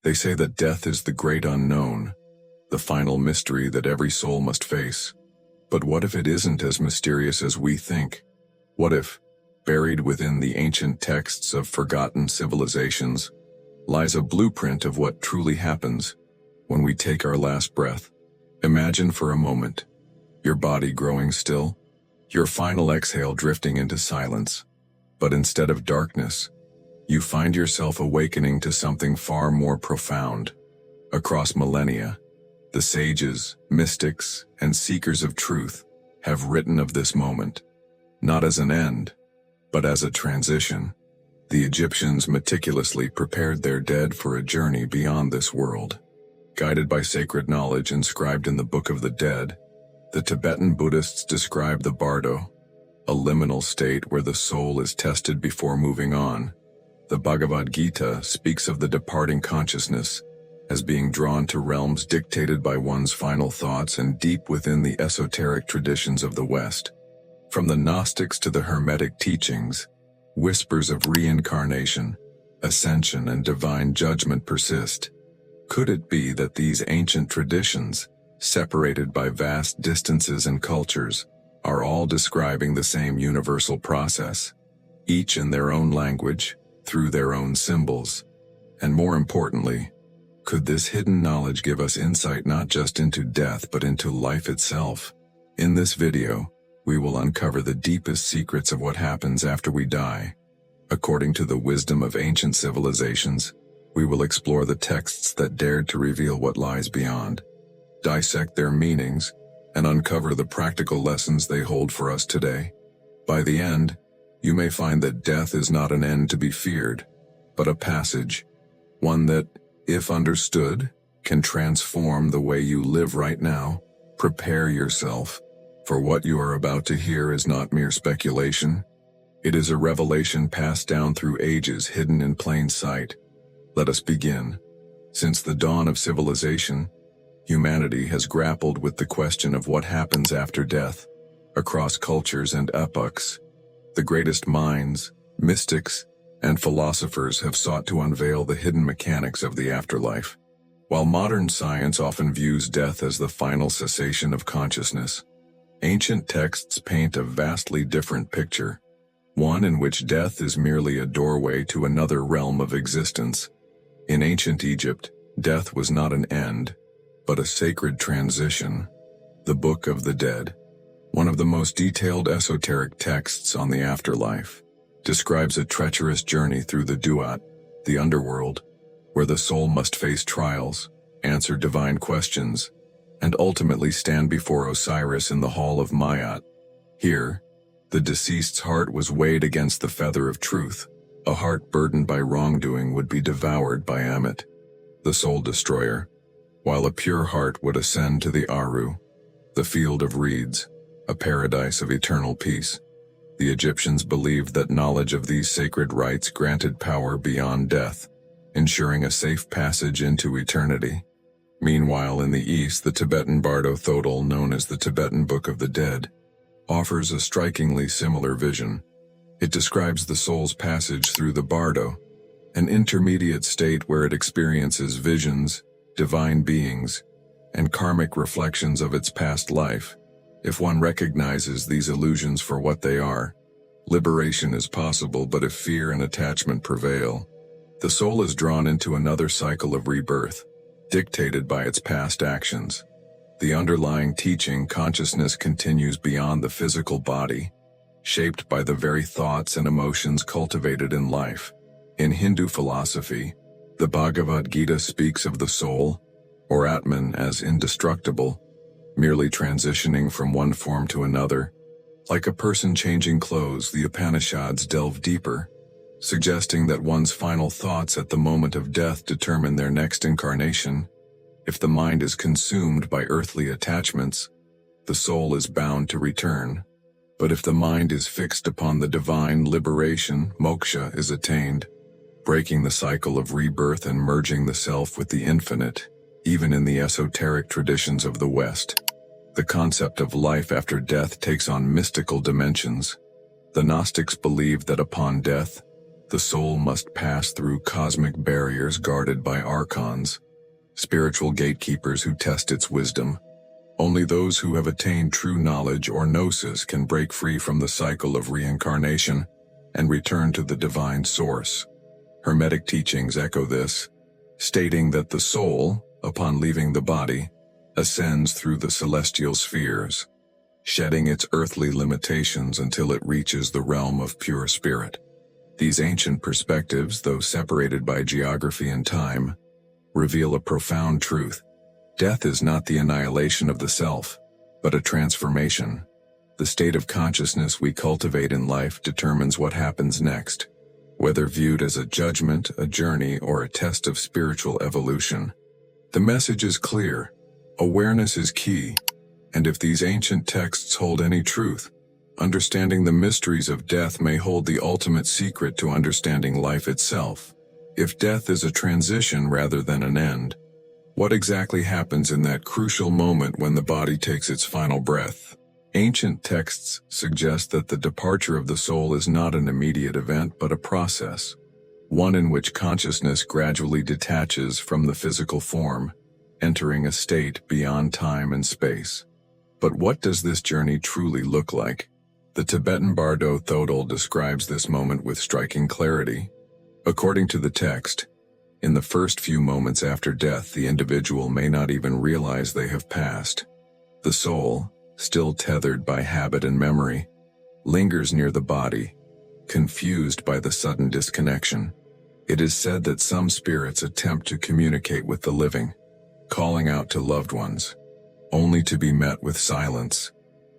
They say that death is the great unknown, the final mystery that every soul must face. But what if it isn't as mysterious as we think? What if, buried within the ancient texts of forgotten civilizations, lies a blueprint of what truly happens when we take our last breath? Imagine for a moment, your body growing still, your final exhale drifting into silence. But instead of darkness, you find yourself awakening to something far more profound. Across millennia, the sages, mystics, and seekers of truth have written of this moment, not as an end, but as a transition. The Egyptians meticulously prepared their dead for a journey beyond this world. Guided by sacred knowledge inscribed in the Book of the Dead, the Tibetan Buddhists describe the bardo, a liminal state where the soul is tested before moving on. The Bhagavad Gita speaks of the departing consciousness as being drawn to realms dictated by one's final thoughts and deep within the esoteric traditions of the West. From the Gnostics to the Hermetic teachings, whispers of reincarnation, ascension, and divine judgment persist. Could it be that these ancient traditions, separated by vast distances and cultures, are all describing the same universal process, each in their own language, through their own symbols? And more importantly, could this hidden knowledge give us insight not just into death but into life itself? In this video, we will uncover the deepest secrets of what happens after we die. According to the wisdom of ancient civilizations, we will explore the texts that dared to reveal what lies beyond, dissect their meanings, and uncover the practical lessons they hold for us today. By the end, you may find that death is not an end to be feared, but a passage, one that, if understood, can transform the way you live right now. Prepare yourself, for what you are about to hear is not mere speculation. It is a revelation passed down through ages, hidden in plain sight. Let us begin. Since the dawn of civilization, humanity has grappled with the question of what happens after death. Across cultures and epochs, the greatest minds, mystics, and philosophers have sought to unveil the hidden mechanics of the afterlife. While modern science often views death as the final cessation of consciousness, ancient texts paint a vastly different picture, one in which death is merely a doorway to another realm of existence. In ancient Egypt, death was not an end, but a sacred transition. The Book of the Dead, one of the most detailed esoteric texts on the afterlife, describes a treacherous journey through the duat, the underworld, where the soul must face trials, answer divine questions, and ultimately stand before Osiris in the Hall of Mayat. Here, the deceased's heart was weighed against the feather of truth. A heart burdened by wrongdoing would be devoured by Ammit, the soul destroyer, while a pure heart would ascend to the Aru, the field of reeds, a paradise of eternal peace. The Egyptians believed that knowledge of these sacred rites granted power beyond death, ensuring a safe passage into eternity. Meanwhile, in the East, the Tibetan Bardo Thodol, known as the Tibetan Book of the Dead, offers a strikingly similar vision. It describes the soul's passage through the bardo, an intermediate state where it experiences visions, divine beings, and karmic reflections of its past life. If one recognizes these illusions for what they are, liberation is possible. But if fear and attachment prevail, the soul is drawn into another cycle of rebirth, dictated by its past actions. The underlying teaching, consciousness continues beyond the physical body, shaped by the very thoughts and emotions cultivated in life. In Hindu philosophy, the Bhagavad Gita speaks of the soul, or Atman, as indestructible, merely transitioning from one form to another. Like a person changing clothes, the Upanishads delve deeper, suggesting that one's final thoughts at the moment of death determine their next incarnation. If the mind is consumed by earthly attachments, the soul is bound to return. But if the mind is fixed upon the divine, liberation, moksha, is attained, breaking the cycle of rebirth and merging the self with the infinite. Even in the esoteric traditions of the West, the concept of life after death takes on mystical dimensions. The Gnostics believed that upon death, The soul must pass through cosmic barriers guarded by archons, spiritual gatekeepers who test its wisdom. Only those who have attained true knowledge or gnosis can break free from the cycle of reincarnation and return to the divine source. Hermetic teachings echo this, stating that the soul, upon leaving the body, ascends through the celestial spheres, shedding its earthly limitations until it reaches the realm of pure spirit. These ancient perspectives, though separated by geography and time, reveal a profound truth. Death is not the annihilation of the self, but a transformation. The state of consciousness we cultivate in life determines what happens next, whether viewed as a judgment, a journey, or a test of spiritual evolution. The message is clear. Awareness is key, and if these ancient texts hold any truth, understanding the mysteries of death may hold the ultimate secret to understanding life itself. If death is a transition rather than an end, what exactly happens in that crucial moment when the body takes its final breath? Ancient texts suggest that the departure of the soul is not an immediate event but a process, one in which consciousness gradually detaches from the physical form, entering a state beyond time and space. But what does this journey truly look like? The Tibetan Bardo Thodol describes this moment with striking clarity. According to the text, in the first few moments after death, the individual may not even realize they have passed. The soul, still tethered by habit and memory, lingers near the body, confused by the sudden disconnection. It is said that some spirits attempt to communicate with the living, calling out to loved ones, only to be met with silence.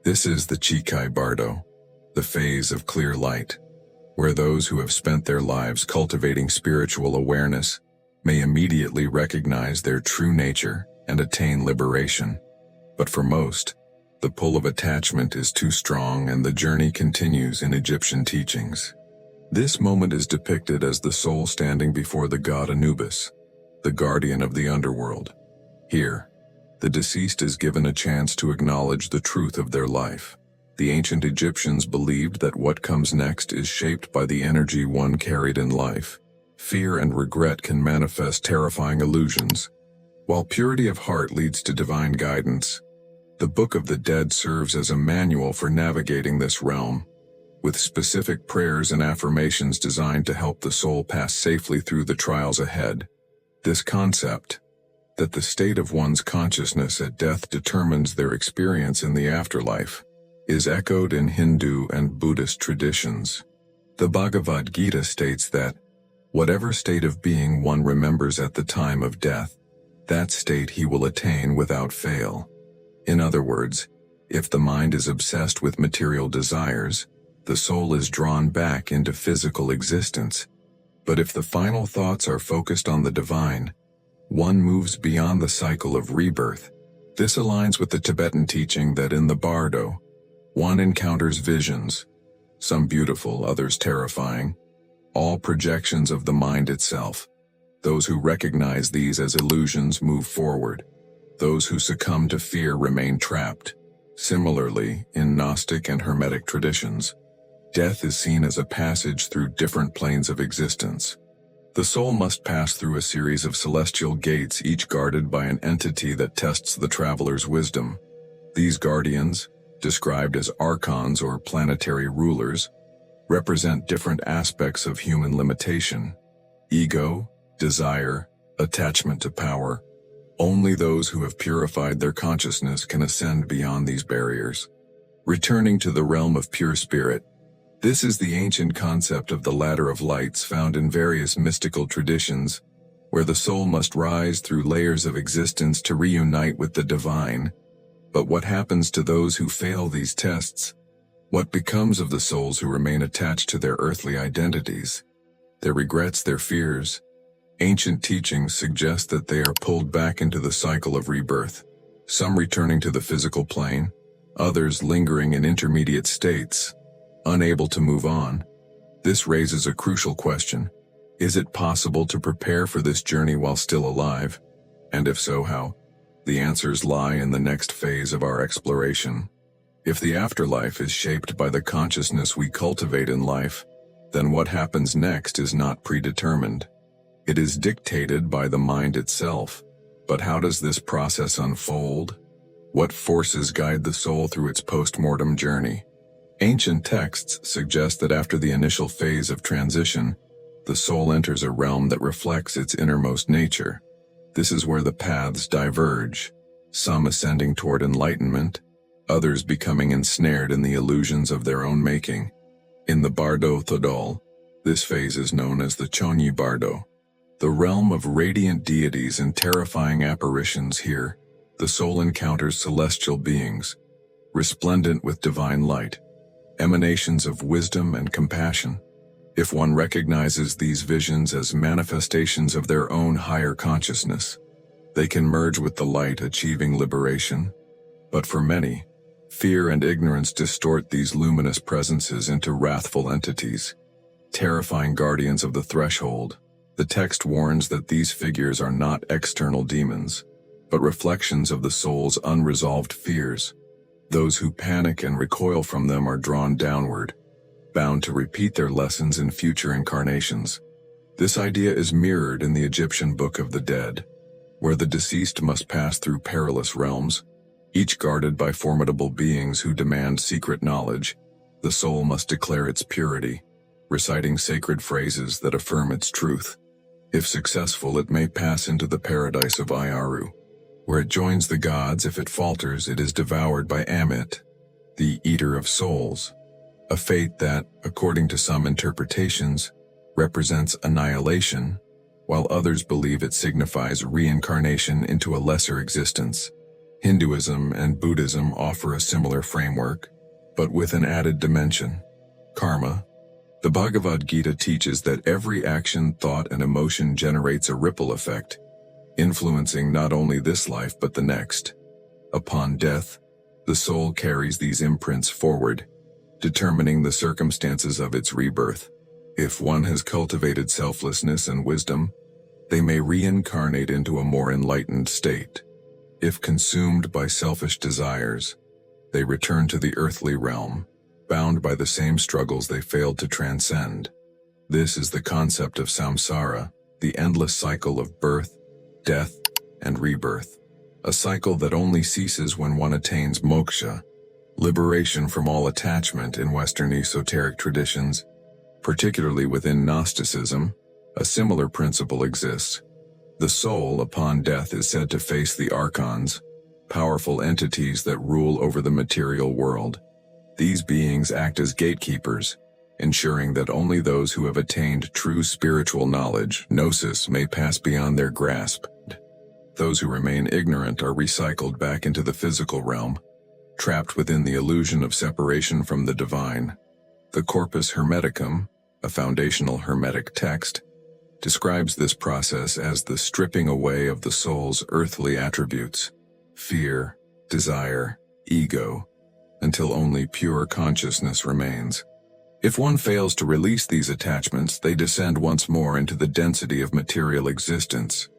This is the Chikai Bardo, the phase of clear light, where those who have spent their lives cultivating spiritual awareness may immediately recognize their true nature and attain liberation. But for most, the pull of attachment is too strong and the journey continues in Egyptian teachings. This moment is depicted as the soul standing before the god Anubis, the guardian of the underworld. Here, the deceased is given a chance to acknowledge the truth of their life. The ancient Egyptians believed that what comes next is shaped by the energy one carried in life. Fear and regret can manifest terrifying illusions, while purity of heart leads to divine guidance. The Book of the Dead serves as a manual for navigating this realm, with specific prayers and affirmations designed to help the soul pass safely through the trials ahead. This concept, that the state of one's consciousness at death determines their experience in the afterlife, is echoed in Hindu and Buddhist traditions. The Bhagavad Gita states that, whatever state of being one remembers at the time of death, that state he will attain without fail. In other words, if the mind is obsessed with material desires, the soul is drawn back into physical existence. But if the final thoughts are focused on the divine, one moves beyond the cycle of rebirth. This aligns with the Tibetan teaching that in the Bardo, one encounters visions, some beautiful, others terrifying, all projections of the mind itself. Those who recognize these as illusions move forward. Those who succumb to fear remain trapped. Similarly, in Gnostic and Hermetic traditions, death is seen as a passage through different planes of existence. The soul must pass through a series of celestial gates, each guarded by an entity that tests the traveler's wisdom. These guardians, described as archons or planetary rulers, represent different aspects of human limitation: ego, desire, attachment to power. Only those who have purified their consciousness can ascend beyond these barriers, returning to the realm of pure spirit. This is the ancient concept of the ladder of lights found in various mystical traditions, where the soul must rise through layers of existence to reunite with the divine. But what happens to those who fail these tests? What becomes of the souls who remain attached to their earthly identities, their regrets, their fears? Ancient teachings suggest that they are pulled back into the cycle of rebirth, some returning to the physical plane, others lingering in intermediate states, unable to move on. This raises a crucial question. Is it possible to prepare for this journey while still alive? And if so, how? The answers lie in the next phase of our exploration. If the afterlife is shaped by the consciousness we cultivate in life, then what happens next is not predetermined. It is dictated by the mind itself. But how does this process unfold? What forces guide the soul through its post-mortem journey? Ancient texts suggest that after the initial phase of transition, the soul enters a realm that reflects its innermost nature. This is where the paths diverge, some ascending toward enlightenment, others becoming ensnared in the illusions of their own making. In the Bardo Thodol, this phase is known as the Chonyi Bardo, the realm of radiant deities and terrifying apparitions. Here, the soul encounters celestial beings, resplendent with divine light, emanations of wisdom and compassion. If one recognizes these visions as manifestations of their own higher consciousness, they can merge with the light, achieving liberation. But for many, fear and ignorance distort these luminous presences into wrathful entities, terrifying guardians of the threshold. The text warns that these figures are not external demons, but reflections of the soul's unresolved fears. Those who panic and recoil from them are drawn downward, bound to repeat their lessons in future incarnations. This idea is mirrored in the Egyptian Book of the Dead, where the deceased must pass through perilous realms, each guarded by formidable beings who demand secret knowledge. The soul must declare its purity, reciting sacred phrases that affirm its truth. If successful, it may pass into the paradise of Iaru, where it joins the gods. If it falters, it is devoured by Amit, the eater of souls, a fate that, according to some interpretations, represents annihilation, while others believe it signifies reincarnation into a lesser existence. Hinduism and Buddhism offer a similar framework, but with an added dimension: karma. The Bhagavad Gita teaches that every action, thought, and emotion generates a ripple effect, influencing not only this life but the next. Upon death, the soul carries these imprints forward, determining the circumstances of its rebirth. If one has cultivated selflessness and wisdom, they may reincarnate into a more enlightened state. If consumed by selfish desires, they return to the earthly realm, bound by the same struggles they failed to transcend. This is the concept of samsara, the endless cycle of birth, death, and rebirth, a cycle that only ceases when one attains moksha, liberation from all attachment. In Western esoteric traditions, particularly within Gnosticism, a similar principle exists. The soul, upon death, is said to face the archons, powerful entities that rule over the material world. These beings act as gatekeepers, ensuring that only those who have attained true spiritual knowledge, gnosis, may pass beyond their grasp. Those who remain ignorant are recycled back into the physical realm, trapped within the illusion of separation from the divine. The Corpus Hermeticum, a foundational Hermetic text, describes this process as the stripping away of the soul's earthly attributes, fear, desire, ego, until only pure consciousness remains. If one fails to release these attachments, they descend once more into the density of material existence.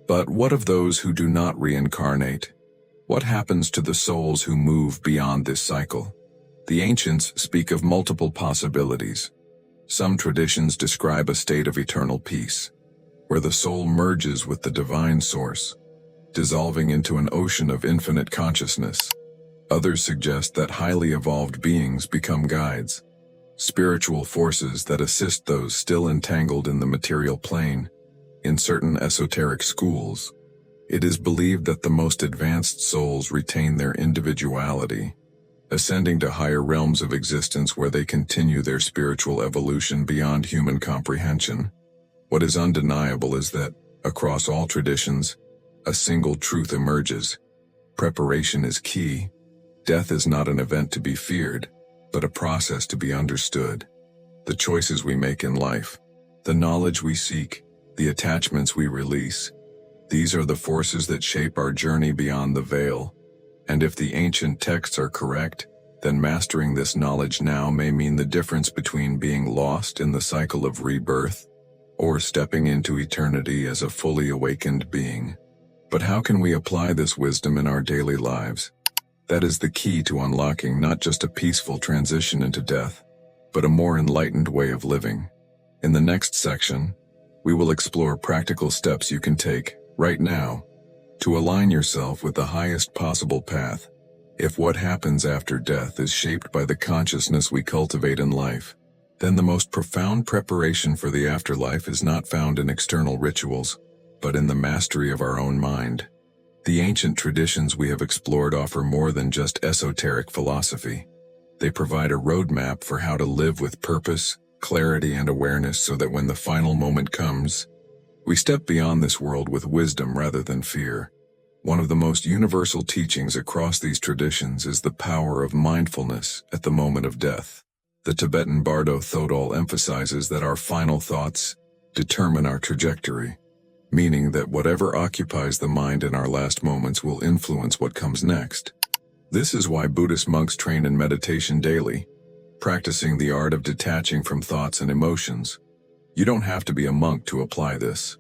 But what of those who do not reincarnate? What happens to the souls who move beyond this cycle? The ancients speak of multiple possibilities. Some traditions describe a state of eternal peace, where the soul merges with the divine source, dissolving into an ocean of infinite consciousness. Others suggest that highly evolved beings become guides, spiritual forces that assist those still entangled in the material plane. In certain esoteric schools, it is believed that the most advanced souls retain their individuality, ascending to higher realms of existence where they continue their spiritual evolution beyond human comprehension. What is undeniable is that, across all traditions, a single truth emerges: preparation is key. Death is not an event to be feared, but a process to be understood. The choices we make in life, the knowledge we seek, the attachments we release, these are the forces that shape our journey beyond the veil. And if the ancient texts are correct, then mastering this knowledge now may mean the difference between being lost in the cycle of rebirth or stepping into eternity as a fully awakened being. But how can we apply this wisdom in our daily lives? That is the key to unlocking not just a peaceful transition into death, but a more enlightened way of living. In the next section, we will explore practical steps you can take, right now, to align yourself with the highest possible path. If what happens after death is shaped by the consciousness we cultivate in life, then the most profound preparation for the afterlife is not found in external rituals, but in the mastery of our own mind. The ancient traditions we have explored offer more than just esoteric philosophy. They provide a roadmap for how to live with purpose, clarity, and awareness so that when the final moment comes, we step beyond this world with wisdom rather than fear. One of the most universal teachings across these traditions is the power of mindfulness at the moment of death. The Tibetan Bardo Thodol emphasizes that our final thoughts determine our trajectory, meaning that whatever occupies the mind in our last moments will influence what comes next. This is why Buddhist monks train in meditation daily, practicing the art of detaching from thoughts and emotions. You don't have to be a monk to apply this.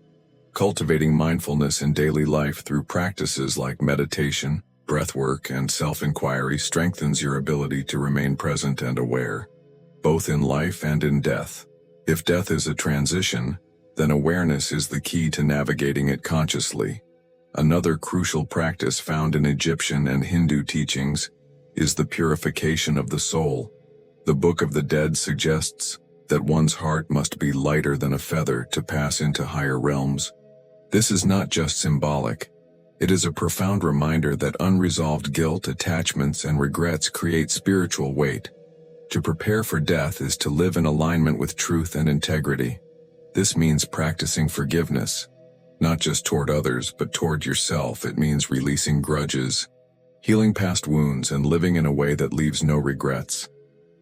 Cultivating mindfulness in daily life through practices like meditation, breathwork, and self-inquiry strengthens your ability to remain present and aware, both in life and in death. If death is a transition, then awareness is the key to navigating it consciously. Another crucial practice found in Egyptian and Hindu teachings is the purification of the soul. The Book of the Dead suggests that one's heart must be lighter than a feather to pass into higher realms. This is not just symbolic. It is a profound reminder that unresolved guilt, attachments, and regrets create spiritual weight. To prepare for death is to live in alignment with truth and integrity. This means practicing forgiveness, not just toward others, but toward yourself. It means releasing grudges, healing past wounds, and living in a way that leaves no regrets.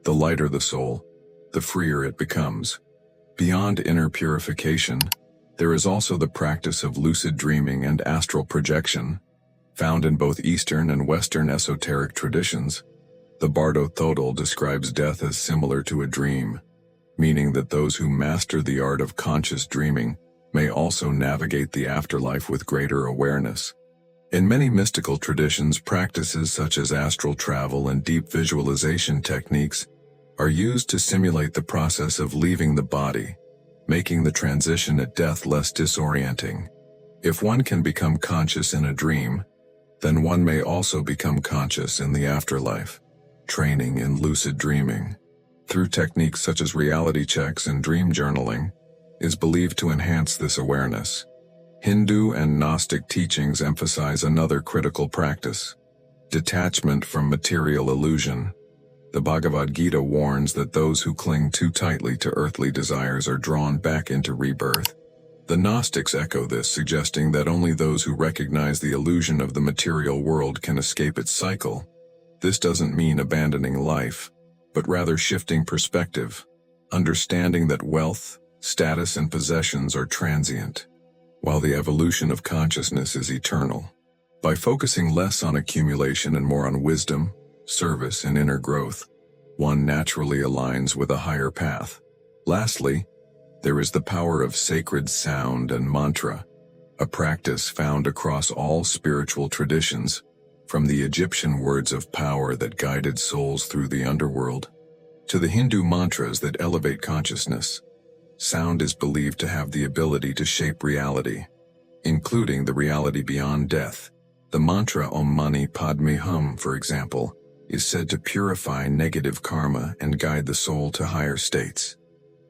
The lighter the soul, the freer it becomes. Beyond inner purification, there is also the practice of lucid dreaming and astral projection, found in both Eastern and Western esoteric traditions. The Bardo Thodol describes death as similar to a dream, meaning that those who master the art of conscious dreaming may also navigate the afterlife with greater awareness. In many mystical traditions, practices such as astral travel and deep visualization techniques are used to simulate the process of leaving the body, making the transition at death less disorienting. If one can become conscious in a dream, then one may also become conscious in the afterlife. Training in lucid dreaming, through techniques such as reality checks and dream journaling, is believed to enhance this awareness. Hindu and Gnostic teachings emphasize another critical practice: detachment from material illusion. The Bhagavad Gita warns that those who cling too tightly to earthly desires are drawn back into rebirth. The Gnostics echo this, suggesting that only those who recognize the illusion of the material world can escape its cycle. This doesn't mean abandoning life, but rather shifting perspective, understanding that wealth, status, and possessions are transient, while the evolution of consciousness is eternal. By focusing less on accumulation and more on wisdom, service, and inner growth, one naturally aligns with a higher path. Lastly, there is the power of sacred sound and mantra, a practice found across all spiritual traditions, from the Egyptian words of power that guided souls through the underworld, to the Hindu mantras that elevate consciousness. Sound is believed to have the ability to shape reality, including the reality beyond death. The mantra Om Mani Padme Hum, for example, is said to purify negative karma and guide the soul to higher states.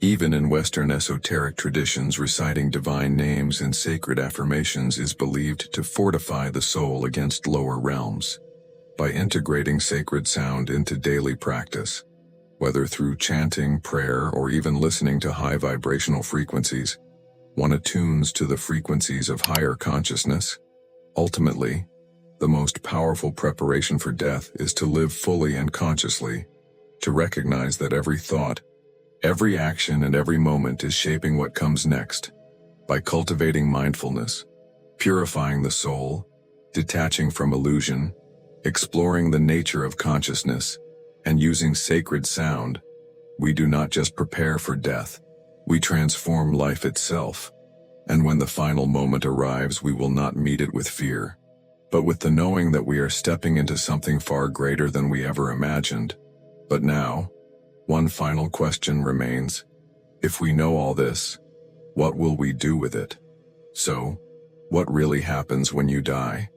Even in Western esoteric traditions, reciting divine names and sacred affirmations is believed to fortify the soul against lower realms. By integrating sacred sound into daily practice, whether through chanting, prayer, or even listening to high vibrational frequencies, one attunes to the frequencies of higher consciousness. Ultimately, the most powerful preparation for death is to live fully and consciously, to recognize that every thought, every action, and every moment is shaping what comes next. By cultivating mindfulness, purifying the soul, detaching from illusion, exploring the nature of consciousness, and using sacred sound, we do not just prepare for death, we transform life itself. And when the final moment arrives, we will not meet it with fear, but with the knowing that we are stepping into something far greater than we ever imagined. But now, One final question remains. If we know all this, what will we do with it? So, what really happens when you die?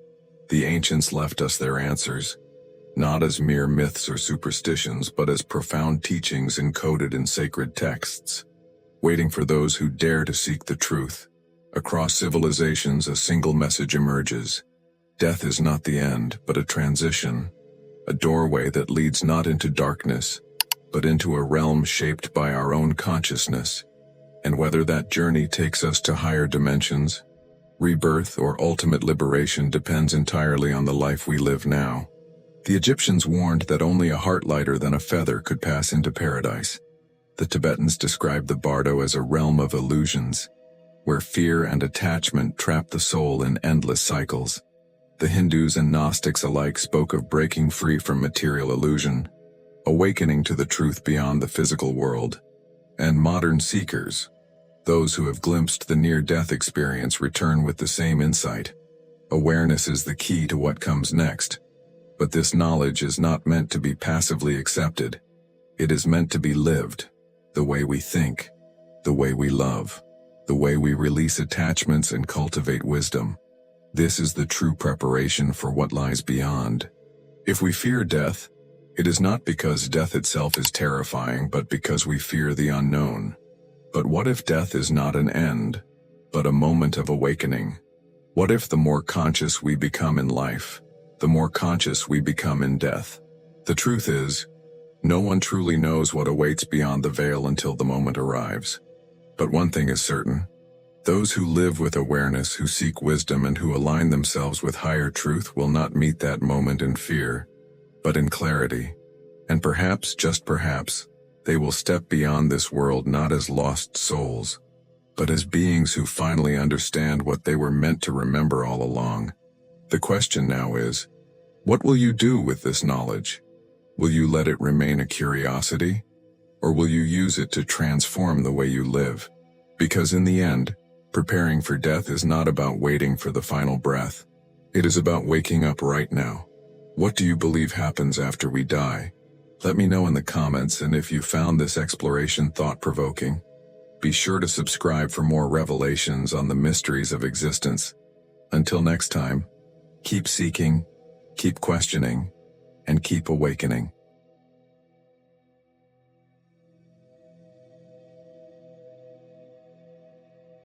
The ancients left us their answers, not as mere myths or superstitions, but as profound teachings encoded in sacred texts, waiting for those who dare to seek the truth. Across civilizations, a single message emerges. Death is not the end, but a transition, a doorway that leads not into darkness, but into a realm shaped by our own consciousness. And whether that journey takes us to higher dimensions, rebirth, or ultimate liberation depends entirely on the life we live now. The Egyptians warned that only a heart lighter than a feather could pass into paradise. The Tibetans described the bardo as a realm of illusions, where fear and attachment trap the soul in endless cycles. The Hindus and Gnostics alike spoke of breaking free from material illusion, awakening to the truth beyond the physical world. And modern seekers, those who have glimpsed the near-death experience, return with the same insight. Awareness is the key to what comes next. But this knowledge is not meant to be passively accepted. It is meant to be lived, the way we think, the way we love, the way we release attachments and cultivate wisdom. This is the true preparation for what lies beyond. If we fear death, it is not because death itself is terrifying, but because we fear the unknown. But what if death is not an end, but a moment of awakening? What if the more conscious we become in life, the more conscious we become in death? The truth is, no one truly knows what awaits beyond the veil until the moment arrives. But one thing is certain. Those who live with awareness, who seek wisdom, and who align themselves with higher truth will not meet that moment in fear, but in clarity. And perhaps, just perhaps, they will step beyond this world not as lost souls, but as beings who finally understand what they were meant to remember all along. The question now is, what will you do with this knowledge? Will you let it remain a curiosity, or will you use it to transform the way you live? Because in the end, preparing for death is not about waiting for the final breath. It is about waking up right now. What do you believe happens after we die? Let me know in the comments, and if you found this exploration thought-provoking, be sure to subscribe for more revelations on the mysteries of existence. Until next time, keep seeking, keep questioning, and keep awakening.